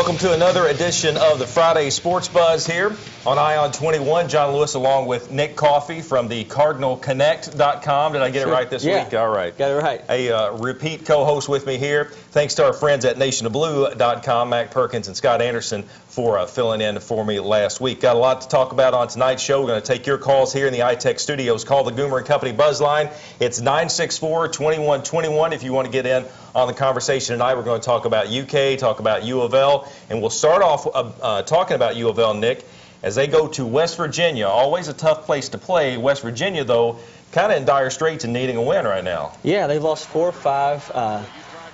Welcome to another edition of the Friday Sports Buzz here on Ion 21. John Lewis along with Nick Coffey from the CardinalConnect.com. Did I get it right this week? All right. Got it right. A repeat co-host with me here. Thanks to our friends at NationofBlue.com, Mac Perkins and Scott Anderson, for filling in for me last week. Got a lot to talk about on tonight's show. We're going to take your calls here in the iTech studios. Call the Goomer & Company Buzz line. It's 964-2121 if you want to get in on the conversation tonight. We're going to talk about UK, talk about U of L, and we'll start off talking about U of L, Nick, as they go to West Virginia. Always a tough place to play. West Virginia, though, kind of in dire straits and needing a win right now. Yeah, they've lost 4 or 5.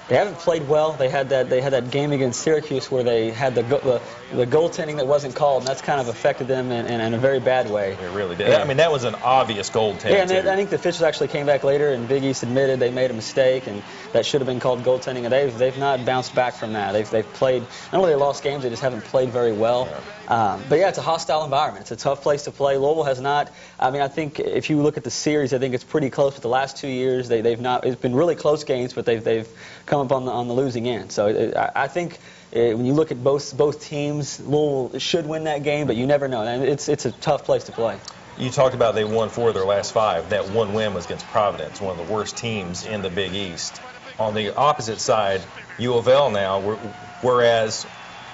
They haven't played well. They had that game against Syracuse where they had the goaltending that wasn't called, and that's kind of affected them in a very bad way. It really did. Yeah. I mean, that was an obvious goaltending. Yeah, and I think the officials actually came back later, and Big East admitted they made a mistake, and that should have been called goaltending. And they've not bounced back from that. They've played. Not only they lost games, they just haven't played very well. Yeah. But yeah, it's a hostile environment. It's a tough place to play. Louisville has not. I mean, I think if you look at the series, I think it's pretty close. But the last 2 years, they've not. It's been really close games, but they've come up on the losing end. So I think when you look at both teams, Louisville should win that game, but you never know. And it's a tough place to play. You talked about they won 4 of their last 5. That one win was against Providence, one of the worst teams in the Big East. On the opposite side, U of L now, whereas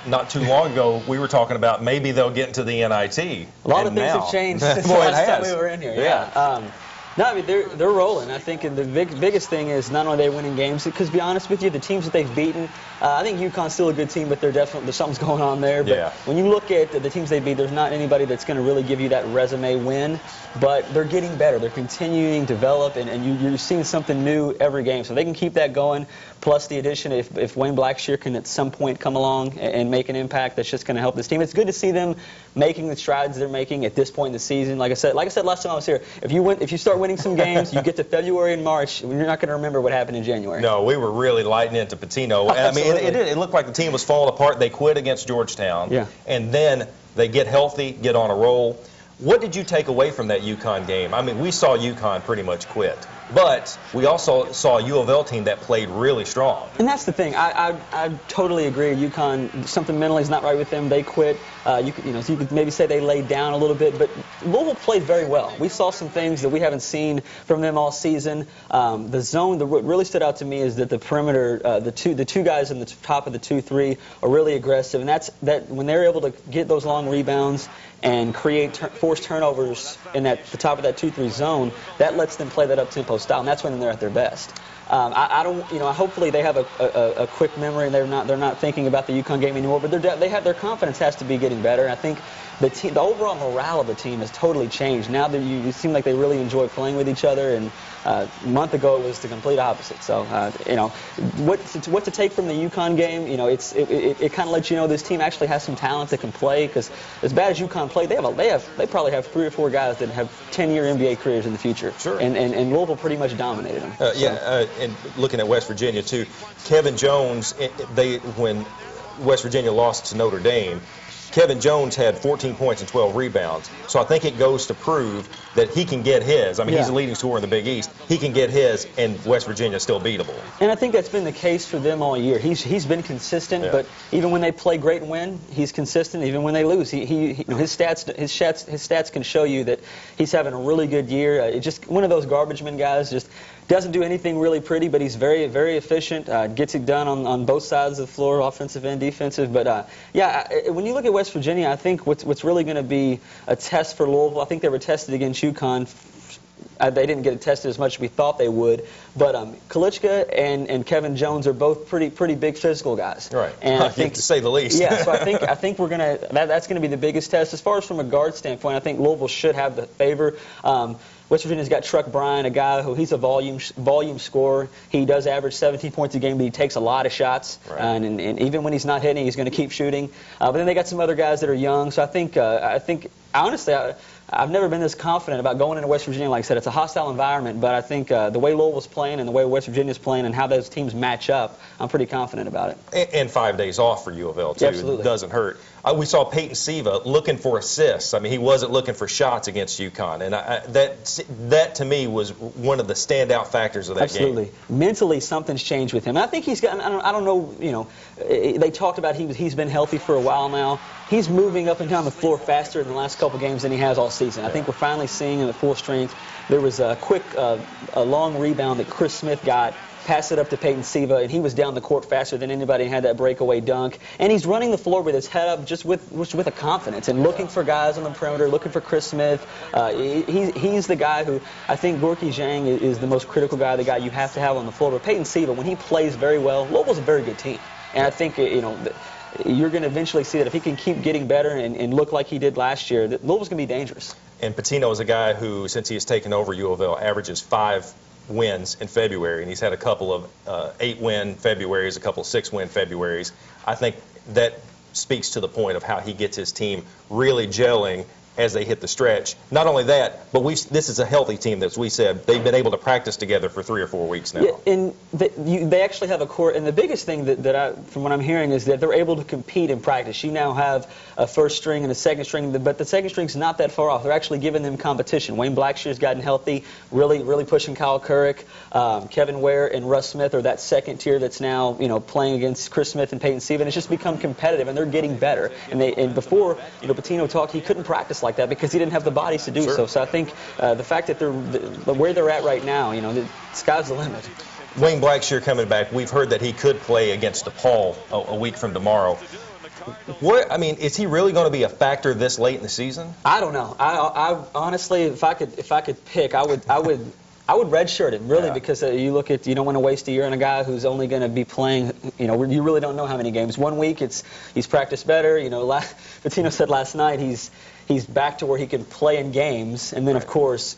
not too long ago, we were talking about maybe they'll get into the NIT. A lot of things have changed since the last time we were in here. Yeah. No, I mean, they're rolling. I think and the biggest thing is not only are they winning games, because to be honest with you, the teams that they've beaten, I think UConn's still a good team, but there's something's going on there. But when you look at the teams they beat, there's not anybody that's going to really give you that resume win. But they're getting better. They're continuing to develop, and you're seeing something new every game. So they can keep that going, plus the addition, if Wayne Blackshear can at some point come along and make an impact, that's just going to help this team. It's good to see them making the strides they're making at this point in the season. Like I said last time I was here, if you start winning some games, you get to February and March, you're not going to remember what happened in January. No, we were really lighting into Pitino. And I mean, it looked like the team was falling apart. They quit against Georgetown. Yeah. And then they get healthy, get on a roll. What did you take away from that UConn game? I mean, we saw UConn pretty much quit. But we also saw a U of L team that played really strong. And that's the thing. I totally agree. UConn, something mentally is not right with them. They quit. So you could maybe say they laid down a little bit. But Louisville played very well. We saw some things that we haven't seen from them all season. The zone, what really stood out to me is that the perimeter, the two guys in the top of the 2-3 are really aggressive. And that when they're able to get those long rebounds and create forced turnovers in the top of that 2-3 zone, that lets them play that up-tempo style, and that's when they're at their best. Hopefully they have a quick memory and they're not thinking about the UConn game anymore. But their confidence has to be getting better. And I think the overall morale of the team has totally changed. Now that you seem like they really enjoy playing with each other, and a month ago it was the complete opposite. So what to take from the UConn game? It kind of lets you know this team actually has some talent that can play. Because as bad as UConn played, they probably have 3 or 4 guys that have 10-year NBA careers in the future. Sure. And Louisville pretty much dominated them. And looking at West Virginia too, Kevin Jones. When West Virginia lost to Notre Dame, Kevin Jones had 14 points and 12 rebounds. So I think it goes to prove that he can get his. I mean, he's the leading scorer in the Big East. He can get his, and West Virginia is still beatable. And I think that's been the case for them all year. He's been consistent, but even when they play great and win, he's consistent. Even when they lose, his stats can show you that he's having a really good year. Just one of those garbage men guys. Just doesn't do anything really pretty, but he's very, very efficient. Gets it done on both sides of the floor, offensive and defensive. But when you look at West Virginia, I think what's really going to be a test for Louisville. I think they were tested against UConn. They didn't get it tested as much as we thought they would. But Kalichka and Kevin Jones are both pretty big physical guys. Right. And I think, to say the least. Yeah. So I think we're gonna that's gonna be the biggest test as far as from a guard standpoint. I think Louisville should have the favor. West Virginia's got Truck Bryan, a guy he's a volume scorer. He does average 17 points a game, but he takes a lot of shots. Right. And even when he's not hitting, he's going to keep shooting. But then they got some other guys that are young. So I think honestly, I've never been this confident about going into West Virginia. Like I said, it's a hostile environment, but I think the way Louisville's playing and the way West Virginia's playing and how those teams match up, I'm pretty confident about it. And 5 days off for U of L, too. Yeah, absolutely. It doesn't hurt. We saw Peyton Siva looking for assists. I mean, he wasn't looking for shots against UConn, and that to me was one of the standout factors of that absolutely. game. Mentally, something's changed with him. And I think he's gotten, I don't know, you know, they talked about he's been healthy for a while now. He's moving up and down the floor faster in the last couple games than he has all season. I think we're finally seeing him at full strength. There was a quick, a long rebound that Chris Smith got. Pass it up to Peyton Siva, and he was down the court faster than anybody and had that breakaway dunk. And he's running the floor with his head up, just with a confidence and looking for guys on the perimeter, looking for Chris Smith. He's the guy who I think Gorky Zhang is the most critical guy, the guy you have to have on the floor. But Peyton Siva, when he plays very well, Louisville's a very good team. And I think, you know, you're going to eventually see that if he can keep getting better and look like he did last year, that Louisville's going to be dangerous. And Pitino is a guy who, since he has taken over U of L, averages 5 wins in February, and he's had a couple of 8-win Februarys, a couple of 6-win Februarys. I think that speaks to the point of how he gets his team really gelling as they hit the stretch. Not only that, but this is a healthy team, as we said. They've been able to practice together for 3 or 4 weeks now. Yeah, and they actually have a core, and the biggest thing from what I'm hearing is that they're able to compete in practice. You now have a first string and a second string, but the second string's not that far off. They're actually giving them competition. Wayne Blackshear's gotten healthy, really pushing Kyle Couric. Kevin Ware and Russ Smith are that second tier that's now, you know, playing against Chris Smith and Peyton Siva, and it's just become competitive, and they're getting better. And before, you know, Pitino talked, he couldn't practice like that because he didn't have the bodies to do so. So I think the fact that where they're at right now, you know, the sky's the limit. Wayne Blackshear coming back. We've heard that he could play against DePaul a week from tomorrow. I mean, is he really going to be a factor this late in the season? I don't know. I honestly, if I could pick, I would redshirt him, really, because you look at, you don't want to waste a year on a guy who's only going to be playing, you know, you really don't know how many games. 1 week, he's practiced better. You know, Pitino said last night he's back to where he can play in games. And then, of course,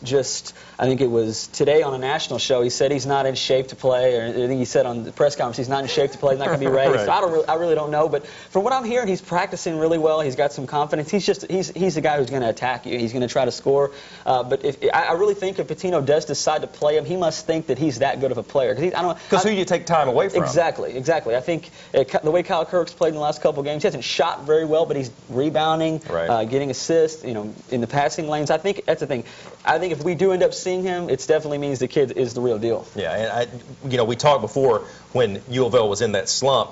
I think it was today on a national show, he said he's not in shape to play, or I think he said on the press conference he's not in shape to play, he's not going to be ready. Right. So I really don't know. But from what I'm hearing, he's practicing really well. He's got some confidence. He's the guy who's going to attack you. He's going to try to score. But I really think if Pitino does decide to play him, he must think that he's that good of a player. Because who do you take time away from? Exactly. I think the way Kyle Kirk's played in the last couple of games, he hasn't shot very well, but he's rebounding, getting assists. You know, in the passing lanes. I think that's the thing. I think if we do end up seeing him, it definitely means the kid is the real deal. Yeah, and you know, we talked before when U of L was in that slump.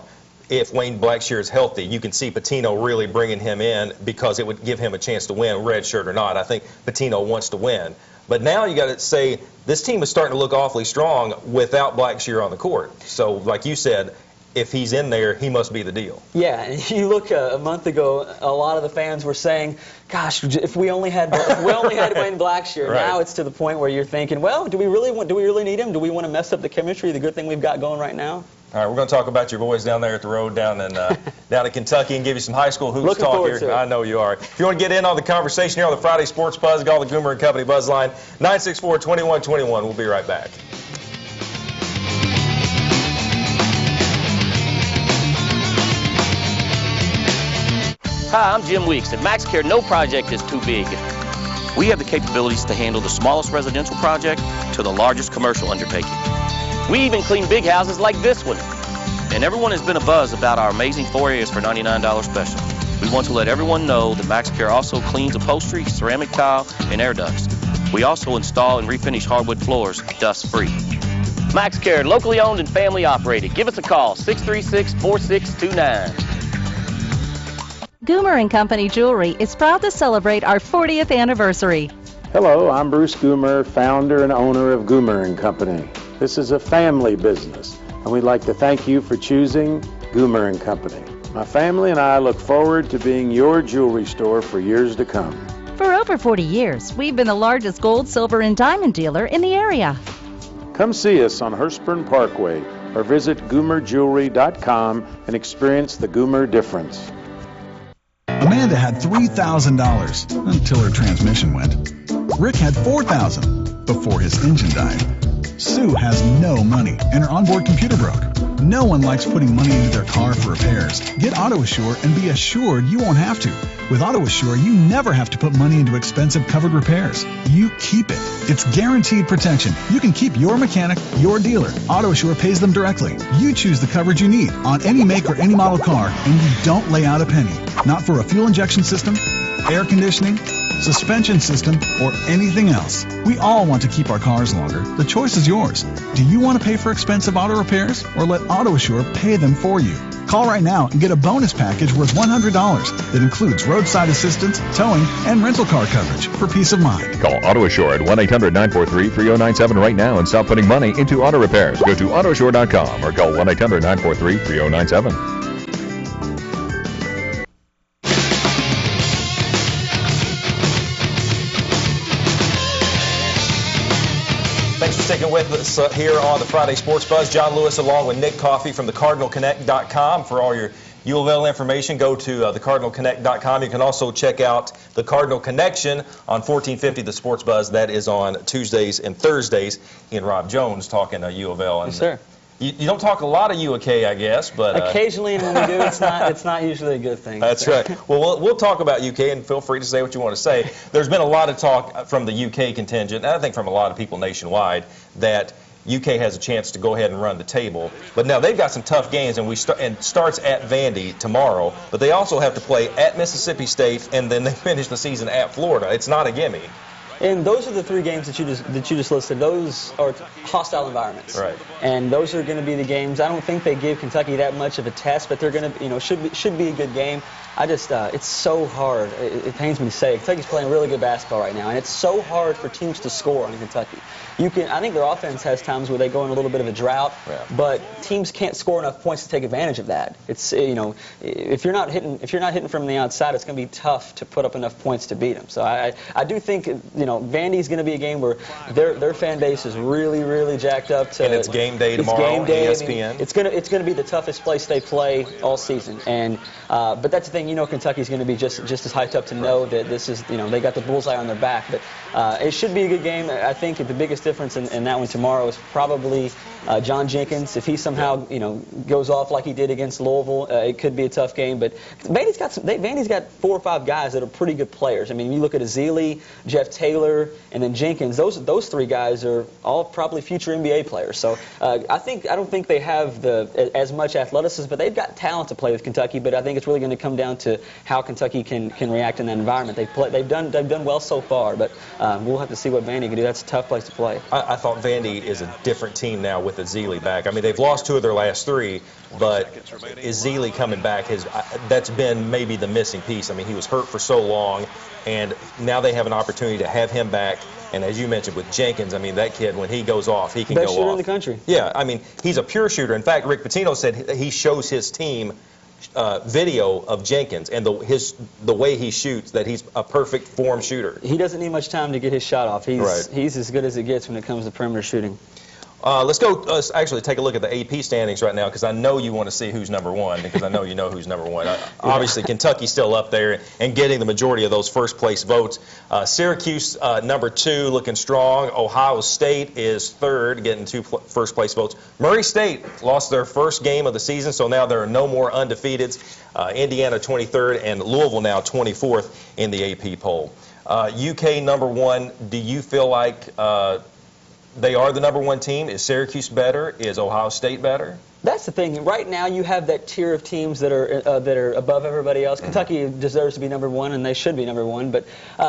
If Wayne Blackshear is healthy, you can see Pitino really bringing him in because it would give him a chance to win, red shirt or not. I think Pitino wants to win. But now you got to say this team is starting to look awfully strong without Blackshear on the court. So, like you said, if he's in there, he must be the deal. Yeah, and you look a month ago, a lot of the fans were saying, gosh, if we only had Wayne Blackshear. Right. Now it's to the point where you're thinking, well, do we really need him? Do we want to mess up the chemistry, the good thing we've got going right now? All right, we're going to talk about your boys down there at the road down in Kentucky and give you some high school hoops Looking talk here. I know you are. If you want to get in on the conversation here on the Friday Sports Buzz, call the Goomer & Company Buzz line, 964-2121. We'll be right back. Hi, I'm Jim Weeks. At MaxCare, no project is too big. We have the capabilities to handle the smallest residential project to the largest commercial undertaking. We even clean big houses like this one. And everyone has been abuzz about our amazing 4 areas for $99 special. We want to let everyone know that MaxCare also cleans upholstery, ceramic tile, and air ducts. We also install and refinish hardwood floors dust-free. MaxCare, locally owned and family operated. Give us a call, 636-4629. Goomer & Company Jewelry is proud to celebrate our 40th anniversary. Hello, I'm Bruce Goomer, founder and owner of Goomer & Company. This is a family business, and we'd like to thank you for choosing Goomer & Company. My family and I look forward to being your jewelry store for years to come. For over 40 years, we've been the largest gold, silver, and diamond dealer in the area. Come see us on Hurstburn Parkway or visit GoomerJewelry.com and experience the Goomer difference. Amanda had $3,000 until her transmission went. Rick had $4,000 before his engine died. Sue has no money and her onboard computer broke. No one likes putting money into their car for repairs. Get AutoAssure and be assured you won't have to. With AutoAssure, you never have to put money into expensive covered repairs. You keep it. It's guaranteed protection. You can keep your mechanic, your dealer. AutoAssure pays them directly. You choose the coverage you need on any make or any model car, and you don't lay out a penny. Not for a fuel injection system, air conditioning, suspension system, or anything else. We all want to keep our cars longer. The choice is yours. Do you want to pay for expensive auto repairs, or let AutoAssure pay them for you? Call right now and get a bonus package worth $100 that includes roadside assistance, towing, and rental car coverage for peace of mind. Call AutoAssure at 1-800-943-3097 right now and stop putting money into auto repairs. Go to AutoAssure.com or call 1-800-943-3097. Thanks for sticking with us here on the Friday Sports Buzz. John Lewis along with Nick Coffey from thecardinalconnect.com. For all your U of L information, go to thecardinalconnect.com. You can also check out the Cardinal Connection on 1450 The Sports Buzz. That is on Tuesdays and Thursdays. He and Rob Jones talking U of L. And yes, sir. You don't talk a lot of UK, I guess, but occasionally, and when we do, it's not usually a good thing. That's right. Well, we'll talk about UK, and feel free to say what you want to say. There's been a lot of talk from the UK contingent, and I think from a lot of people nationwide, that UK has a chance to go ahead and run the table. But now they've got some tough games, and starts at Vandy tomorrow. But they also have to play at Mississippi State, and then they finish the season at Florida. It's not a gimme. And those are the three games that you just listed. Those are hostile environments. Right. And those are going to be the games. I don't think they give Kentucky that much of a test, but they're going to, should be a good game. I just, it's so hard. It pains me to say, Kentucky's playing really good basketball right now, and it's so hard for teams to score on Kentucky. I think their offense has times where they go in a little bit of a drought, but teams can't score enough points to take advantage of that. It's, if you're not hitting from the outside, it's going to be tough to put up enough points to beat them. So I do think, Vandy's going to be a game where their fan base is really, really jacked up. And it's game day tomorrow on ESPN. It's going to be the toughest place they play all season. And but that's the thing, Kentucky's going to be just as hyped up to know that this is, they got the bullseye on their back. But it should be a good game. I think the biggest difference in that one tomorrow is probably John Jenkins. If he somehow, goes off like he did against Louisville, it could be a tough game. But Vandy's got 4 or 5 guys that are pretty good players. I mean, you look at Azili, Jeff Taylor, and then Jenkins. Those 3 guys are all probably future NBA players. So I don't think they have as much athleticism, but they've got talent to play with Kentucky. But I think it's really going to come down to how Kentucky can react in that environment. They've done well so far, but we'll have to see what Vandy can do. That's a tough place to play. I thought Vandy is a different team now with Azili back. I mean, they've lost 2 of their last 3, but Azili coming back that's been maybe the missing piece. I mean, he was hurt for so long, and now they have an opportunity to have him back. And as you mentioned with Jenkins, I mean, that kid, when he goes off, he can go off. Best shooter in the country. Yeah, I mean, he's a pure shooter. In fact, Rick Pitino said he shows his team video of Jenkins and the way he shoots, that he's a perfect form shooter. He doesn't need much time to get his shot off. He's as good as it gets when it comes to perimeter shooting. Let's go actually take a look at the AP standings right now, because I know you want to see who's number 1, because I know you know who's number 1. Obviously, Kentucky's still up there and getting the majority of those first-place votes. Syracuse, number 2, looking strong. Ohio State is 3rd, getting 2 first-place votes. Murray State lost their first game of the season, so now there are no more undefeateds. Indiana, 23rd, and Louisville now 24th in the AP poll. UK, number 1, do you feel like they are the number 1 team? Is Syracuse better? Is Ohio State better? That's the thing. Right now, you have that tier of teams that are above everybody else. Kentucky deserves to be number 1, and they should be number 1. But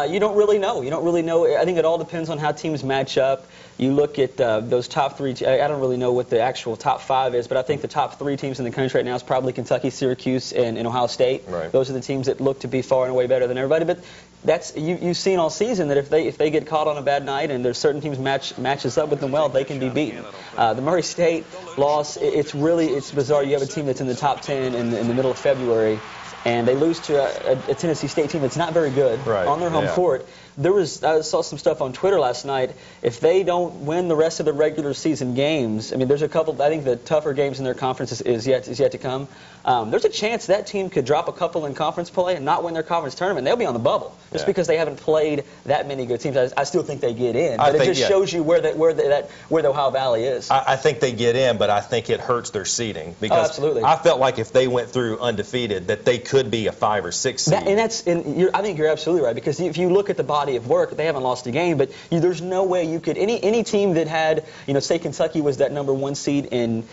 you don't really know. You don't really know. I think it all depends on how teams match up. You look at those top 3. I don't really know what the actual top 5 is, but I think the top 3 teams in the country right now is probably Kentucky, Syracuse, and Ohio State. Right. Those are the teams that look to be far and away better than everybody. But that's you've seen all season that if they get caught on a bad night and there's certain teams matches up with them well, they can be beaten. The Murray State loss, it's bizarre. You have a team that's in the top 10 in the middle of February, and they lose to a Tennessee State team that's not very good on their home court. I saw some stuff on Twitter last night. If they don't win the rest of the regular season games, I mean, there's a couple. I think the tougher games in their conference is yet to come. There's a chance that team could drop a couple in conference play and not win their conference tournament. They'll be on the bubble just because they haven't played that many good teams. I still think they get in, but it just shows you where the Ohio Valley is. I think they get in, but I think it hurts their seeding because absolutely. I felt like if they went through undefeated, that they could be a 5 or 6 seed. I think you're absolutely right, because if you look at the body of work, they haven't lost a game, but there's no way you could any team that had, say Kentucky was that #1 seed and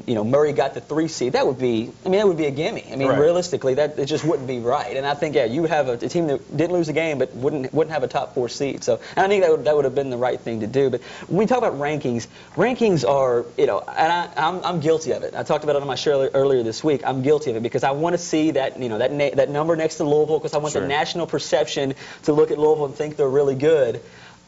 Murray got the 3 seed, that would be a gimme. I mean, realistically, it just wouldn't be right. And I think you would have a team that didn't lose a game but wouldn't have a top 4 seed. So, and I think that would have been the right thing to do. But when we talk about rankings are, and I'm guilty of it. I talked about it on my show earlier this week. I'm guilty of it because I want to see that that number next to Louisville, because I want the national perception to look at Louisville and think they're really good.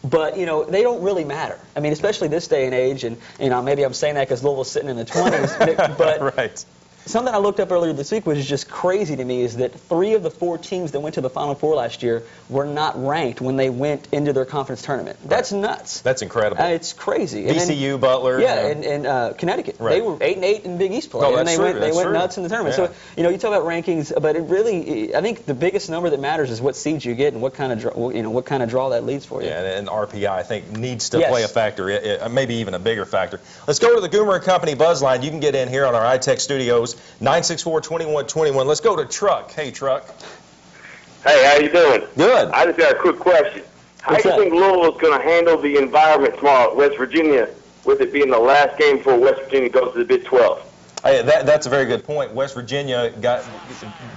But, they don't really matter. I mean, especially this day and age, and, maybe I'm saying that because Louisville's sitting in the 20s, but something I looked up earlier this week, which is just crazy to me, is that 3 of the 4 teams that went to the Final Four last year were not ranked when they went into their conference tournament. That's nuts. That's incredible. It's crazy. VCU, Butler. Yeah, and Connecticut. They were 8-8 in Big East play, and they went nuts in the tournament. So, you talk about rankings, but it really, I think the biggest number that matters is what seeds you get and what kind of draw that leads for you. Yeah, and RPI, I think, needs to play a factor, maybe even a bigger factor. Let's go to the Goomer & Company Buzz line. You can get in here on our iTech studios. 964-2121. Let's go to Truck. Hey, Truck. Hey, how you doing? Good. I just got a quick question. How do you think Louisville's going to handle the environment tomorrow at West Virginia, with it being the last game before West Virginia goes to the Big 12? Hey, that's a very good point. West Virginia got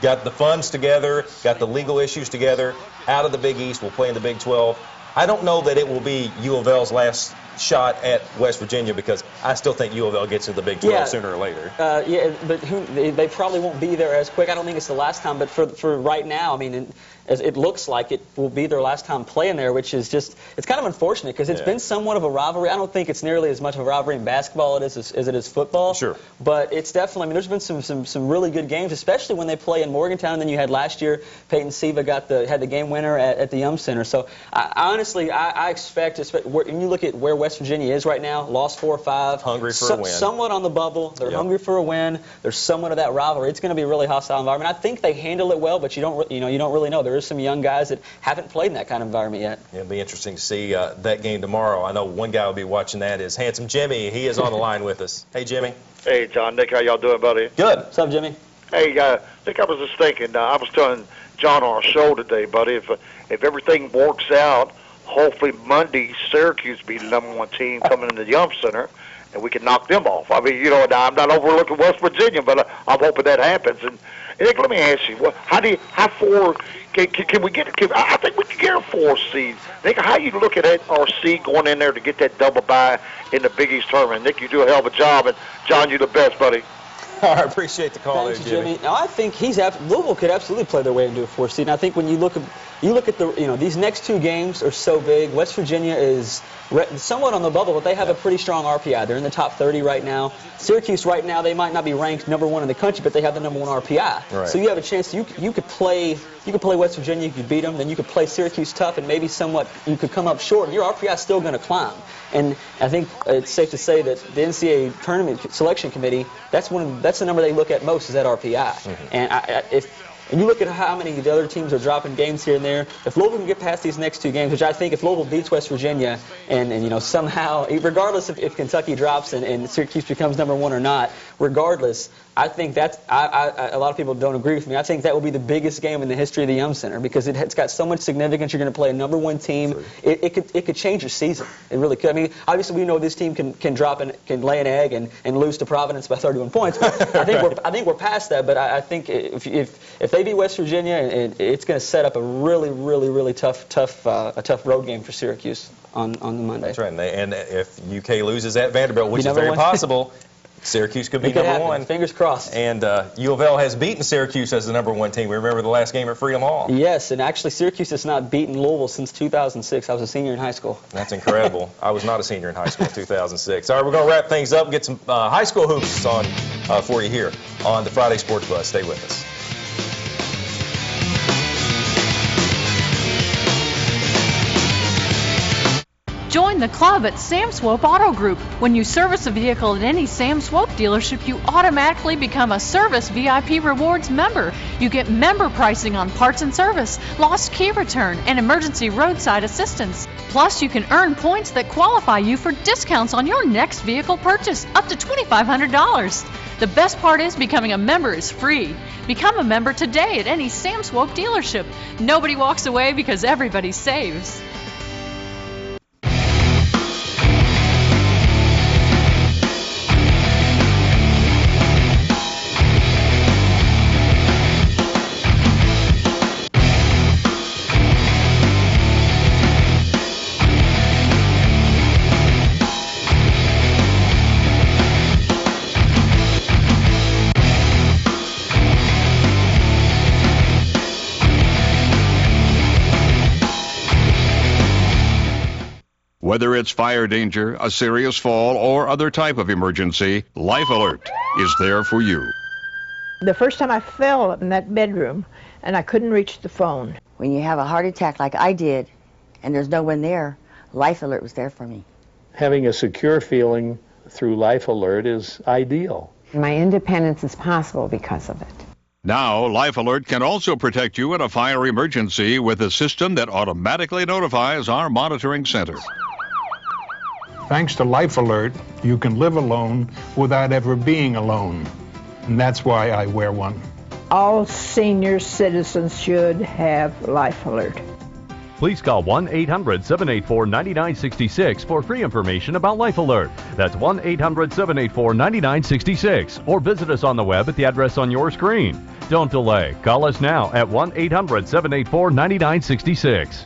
the funds together, got the legal issues together, out of the Big East, will play in the Big 12. I don't know that it will be U of L's last shot at West Virginia, because I still think U of L gets to the Big 12 sooner or later. But they probably won't be there as quick. I don't think it's the last time, but for right now, I mean, as it looks like it will be their last time playing there, which is just, it's kind of unfortunate because it's been somewhat of a rivalry. I don't think it's nearly as much of a rivalry in basketball as it is football. Sure. But it's definitely, I mean, there's been some really good games, especially when they play in Morgantown. And then you had last year, Peyton Siva had the game winner at the Yum Center. So honestly, I expect, when you look at where West Virginia is right now, lost 4 or 5. Hungry for a win. Somewhat on the bubble. They're hungry for a win. There's somewhat of that rivalry. It's going to be a really hostile environment. I think they handle it well, but you don't really know. There is some young guys that haven't played in that kind of environment yet. It'll be interesting to see that game tomorrow. I know one guy will be watching that is Handsome Jimmy. He is on the line with us. Hey, Jimmy. Hey, John, Nick, how y'all doing, buddy? Good. What's up, Jimmy? Hey, Nick, I was just thinking, I was telling John on our show today, buddy, if everything works out, hopefully Monday Syracuse be the #1 team coming into the Yum Center, and we can knock them off. I mean, I'm not overlooking West Virginia, but I'm hoping that happens. And Nick, let me ask you, how far can we get? I think we can get a 4 seed. Nick, how you look at our seed going in there to get that double bye in the Big East tournament? Nick, you do a hell of a job, and John, you the best, buddy. I appreciate the call. Thanks, there, Jimmy. Now, I think Louisville could absolutely play their way into a 4 seed. And I think when you look at the these next 2 games are so big. West Virginia is somewhat on the bubble, but they have a pretty strong RPI. They're in the top 30 right now. Syracuse right now, they might not be ranked #1 in the country, but they have the #1 RPI. Right. So you have a chance. You could play West Virginia, you could beat them, then you could play Syracuse tough, and maybe somewhat you could come up short. Your RPI is still going to climb. And I think it's safe to say that the NCAA Tournament Selection Committee, that's the number they look at most, is that RPI. Mm-hmm. And you look at how many of the other teams are dropping games here and there. If Louisville can get past these next 2 games, which I think if Louisville beats West Virginia and somehow, regardless if Kentucky drops and Syracuse becomes #1 or not, regardless, I think that's a lot of people don't agree with me. I think that will be the biggest game in the history of the Yum Center because it's got so much significance. You're going to play a #1 team. It could change your season. It really could. I mean, obviously we know this team can drop and can lay an egg and lose to Providence by 31 points. But I think we're past that. But I think if they beat West Virginia, it's going to set up a really, really, really tough road game for Syracuse on the Monday. That's right. And if UK loses at Vanderbilt, which is very possible, Syracuse could be #1. Fingers crossed. And U of L has beaten Syracuse as the #1 team. We remember the last game at Freedom Hall. Yes, and actually Syracuse has not beaten Louisville since 2006. I was a senior in high school. That's incredible. I was not a senior in high school in 2006. All right, we're going to wrap things up and get some high school hoops on for you here on the Friday Sports Buzz. Stay with us. Join the club at Sam Swope Auto Group. When you service a vehicle at any Sam Swope dealership, you automatically become a Service VIP Rewards member. You get member pricing on parts and service, lost key return, and emergency roadside assistance. Plus, you can earn points that qualify you for discounts on your next vehicle purchase, up to $2,500. The best part is becoming a member is free. Become a member today at any Sam Swope dealership. Nobody walks away because everybody saves. Whether it's fire danger, a serious fall, or other type of emergency, Life Alert is there for you. The first time I fell in that bedroom and I couldn't reach the phone. When you have a heart attack like I did and there's no one there, Life Alert was there for me. Having a secure feeling through Life Alert is ideal. My independence is possible because of it. Now, Life Alert can also protect you in a fire emergency with a system that automatically notifies our monitoring center. Thanks to Life Alert, you can live alone without ever being alone. And that's why I wear one. All senior citizens should have Life Alert. Please call 1-800-784-9966 for free information about Life Alert. That's 1-800-784-9966. Or visit us on the web at the address on your screen. Don't delay. Call us now at 1-800-784-9966.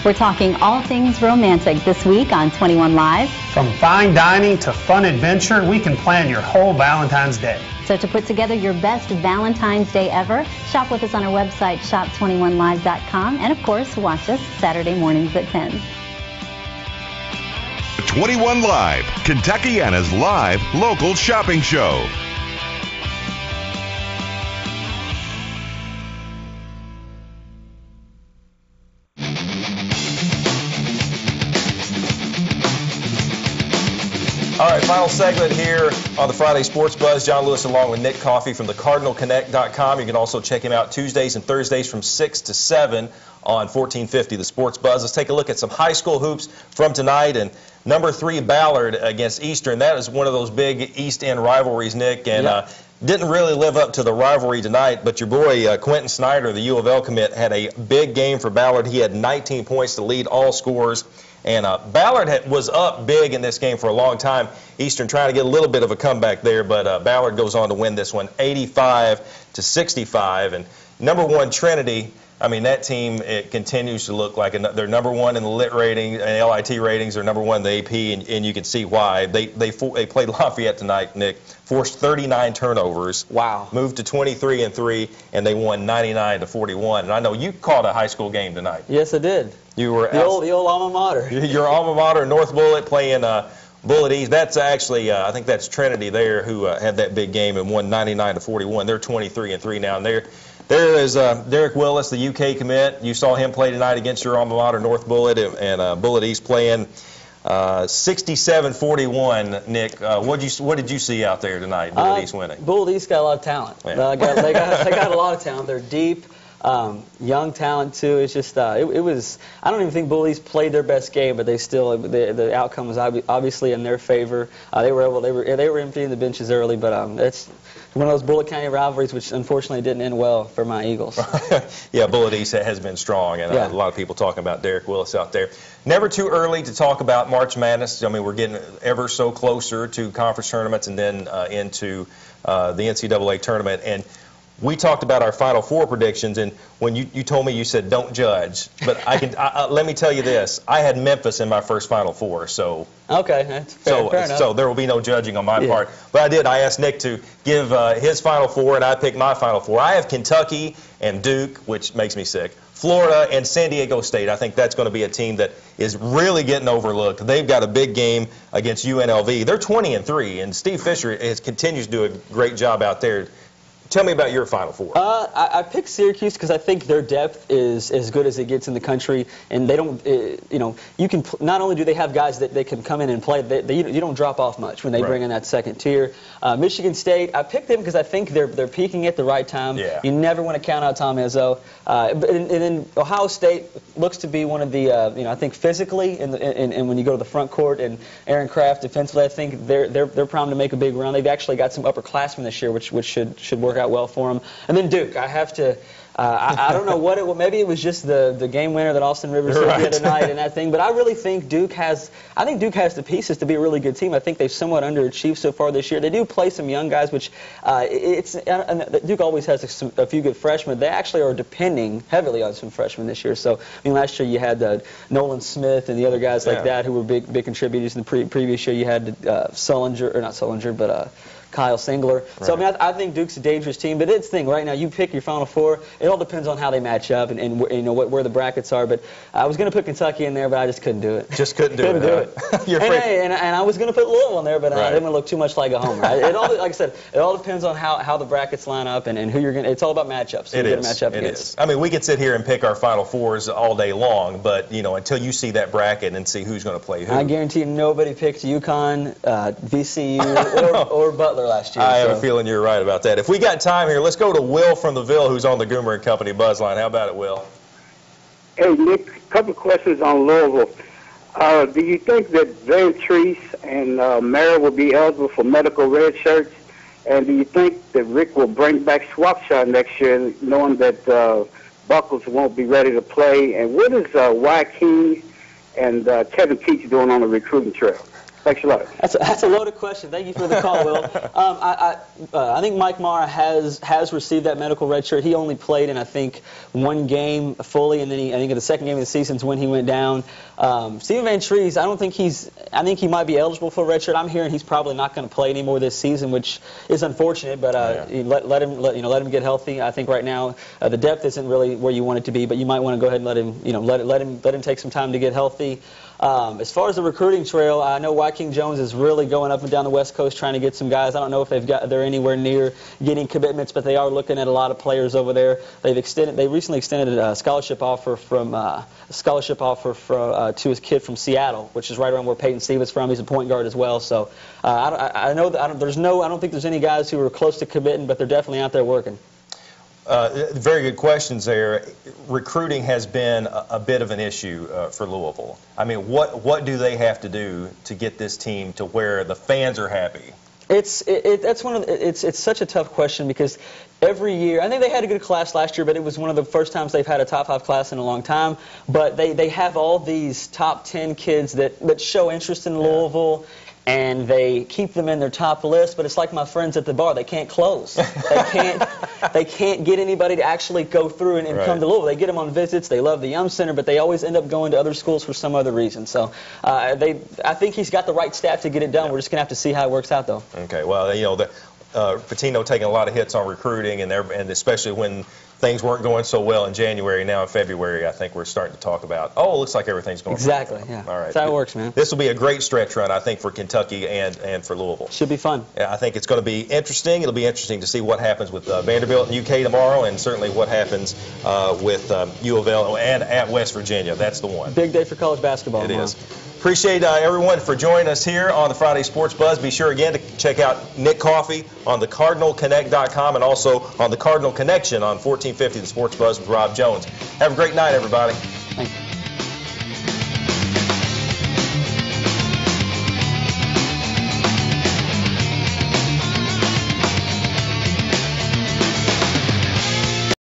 We're talking all things romantic this week on 21 Live. From fine dining to fun adventure, we can plan your whole Valentine's Day. So to put together your best Valentine's Day ever, shop with us on our website, shop21live.com, and of course, watch us Saturday mornings at 10. 21 Live, Kentuckiana's live local shopping show. All right, final segment here on the Friday Sports Buzz. John Lewis along with Nick Coffey from thecardinalconnect.com. You can also check him out Tuesdays and Thursdays from 6 to 7 on 1450 The Sports Buzz. Let's take a look at some high school hoops from tonight. And number 3 Ballard against Eastern. That is one of those big East End rivalries, Nick. And didn't really live up to the rivalry tonight, but your boy Quentin Snyder, the U of L commit, had a big game for Ballard. He had 19 points to lead all scores. And Ballard was up big in this game for a long time. Eastern trying to get a little bit of a comeback there, but Ballard goes on to win this one 85-65. And number 1 Trinity, I mean, that team, it continues to look like they're number 1 in the lit rating and LIT ratings. They're number 1 in the AP, and you can see why. They played Lafayette tonight, Nick, forced 39 turnovers. Wow. Moved to 23-3, and they won 99-41. And I know you caught a high school game tonight. Yes, I did. You were the old alma mater. Your alma mater, North Bullitt, playing Bullitt East. That's actually, I think that's Trinity there who had that big game and won 99-41. They're 23-3 now, and there is Derek Willis, the UK commit. You saw him play tonight against your alma mater, North Bullitt, and Bullitt East playing 67-41. Nick, what did you see out there tonight? Bullitt East winning. Bullitt East got a lot of talent. Yeah. They got a lot of talent. They're deep. Young talent too. It's just it was. I don't even think Bullitt East played their best game, but they still the outcome was obviously in their favor. They were emptying the benches early, but it's one of those Bullitt County rivalries, which unfortunately didn't end well for my Eagles. Yeah, Bullitt East has been strong, and a lot of people talking about Derek Willis out there. Never too early to talk about March Madness. I mean, we're getting ever so closer to conference tournaments and then into the NCAA tournament. And we talked about our Final Four predictions, and when you told me, you said don't judge. But let me tell you this: I had Memphis in my first Final Four, so okay, that's fair enough. So there will be no judging on my part. But I asked Nick to give his Final Four, and I picked my Final Four. I have Kentucky and Duke, which makes me sick. Florida and San Diego State. I think that's going to be a team that is really getting overlooked. They've got a big game against UNLV. They're 20-3, and Steve Fisher continues to do a great job out there. Tell me about your Final Four. I picked Syracuse because I think their depth is as good as it gets in the country, and they don't, you know, you can not only do they have guys that they can come in and play, you don't drop off much when they bring in that second tier. Michigan State, I picked them because I think they're peaking at the right time. Yeah. You never want to count out Tom Izzo. And then Ohio State looks to be one of the, you know, I think physically, and when you go to the front court and Aaron Craft defensively, I think they're primed to make a big run. They've actually got some upperclassmen this year, which should work out well for them. And then Duke, I have to. I don't know what it was. Maybe it was just the game winner that Austin Rivers hit the other night and that thing. But I really think Duke has. I think Duke has the pieces to be a really good team. I think they've somewhat underachieved so far this year. They do play some young guys, which Duke always has a few good freshmen. They actually are depending heavily on some freshmen this year. So I mean, last year you had Nolan Smith and the other guys like that who were big contributors. In the previous year you had Sullinger, or not Sullinger, but. Kyle Singler. So, I mean, I think Duke's a dangerous team. But it's the thing, right now, you pick your Final Four. It all depends on how they match up and you know, where the brackets are. But I was going to put Kentucky in there, but I just couldn't do it. Just couldn't do it. And I was going to put Louisville in there, but I didn't want to look too much like a homer. It all, like I said, it all depends on how the brackets line up and who you're going to. It's all about matchups. It is. I mean, we could sit here and pick our Final Fours all day long, but, you know, until you see that bracket and see who's going to play who. I guarantee nobody picked UConn, VCU, or Butler last year. I have a feeling you're right about that. If we got time here, let's go to Will from the Ville, who's on the Goomer and Company Buzz line. How about it, Will? Hey, Nick, a couple of questions on Louisville. Do you think that Van Treese and Mara will be eligible for medical red shirts? And do you think that Rick will bring back Swapshot next year, knowing that Buckles won't be ready to play? And what is Joaquin and Kevin Keats doing on the recruiting trail? Thanks a lot. That's a loaded question. Thank you for the call, Will. I think Mike Mara has received that medical red shirt. He only played in, I think, one game fully, and then I think in the second game of the season is when he went down. Steven Van Treese, I think he might be eligible for a red shirt. I'm hearing he's probably not going to play anymore this season, which is unfortunate. But let him get healthy. I think right now the depth isn't really where you want it to be, but you might want to go ahead and let him take some time to get healthy. As far as the recruiting trail, I know Joaquin Jones is really going up and down the West Coast trying to get some guys. I don't know if they're anywhere near getting commitments, but they are looking at a lot of players over there. They recently extended a scholarship offer to his kid from Seattle, which is right around where Peyton Stevens from. He's a point guard as well. So I don't think there's any guys who are close to committing, but they're definitely out there working. Very good questions there. Recruiting has been a bit of an issue for Louisville. I mean, what do they have to do to get this team to where the fans are happy? It's such a tough question because every year, I think they had a good class last year, but it was one of the first times they've had a top 5 class in a long time. But they have all these top 10 kids that show interest in Louisville. And they keep them in their top list, but it's like my friends at the bar. They can't close. They can't get anybody to actually go through and come to Louisville. They get them on visits. They love the Yum Center, but they always end up going to other schools for some other reason. So I think he's got the right staff to get it done. We're just going to have to see how it works out, though. Okay, well, you know, Pitino taking a lot of hits on recruiting, and especially when things weren't going so well in January. Now in February, I think we're starting to talk about, it looks like everything's going exactly. Yeah. All right. That's how it works, man. This will be a great stretch run, I think, for Kentucky and for Louisville. Should be fun. Yeah, I think it's going to be interesting. It'll be interesting to see what happens with Vanderbilt and UK tomorrow, and certainly what happens with U of L and at West Virginia. That's the one. Big day for college basketball. It is. Appreciate everyone for joining us here on the Friday Sports Buzz. Be sure again to check out Nick Coffey on the CardinalConnect.com and also on the Cardinal Connection on 1450 The Sports Buzz with Rob Jones. Have a great night, everybody.